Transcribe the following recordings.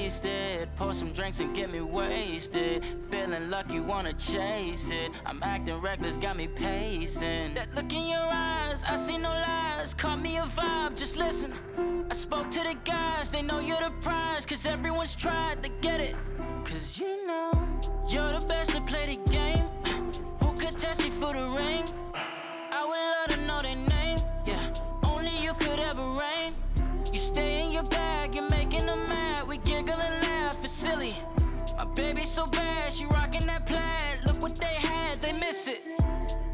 wasted. Pour some drinks and get me wasted. Feeling lucky, wanna chase it. I'm acting reckless, got me pacing. That look in your eyes, I see no lies. Caught me a vibe, just listen. I spoke to the guys, they know you're the prize. Cause everyone's tried, they get it. Cause you know, you're the best to play the game. Who could test you for the ring? I would love to know their name, yeah. Only you could ever reign. You stay in your bag, you're making them mad. We giggle and laugh, it's silly. My baby's so bad, she rockin' that plaid. Look what they had, they miss it.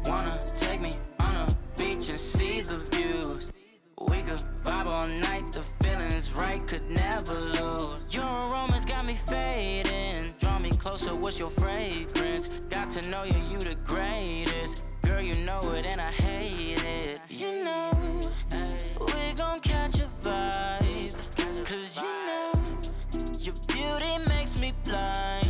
Wanna take me on a beach and see the views. We could vibe all night, the feeling's right, could never lose. Your aromas got me fading. Draw me closer, what's your fragrance? Got to know you, you the greatest. Girl, you know it and I hate it. You know, we gon' catch a vibe. Cause you know, your beauty makes me blind.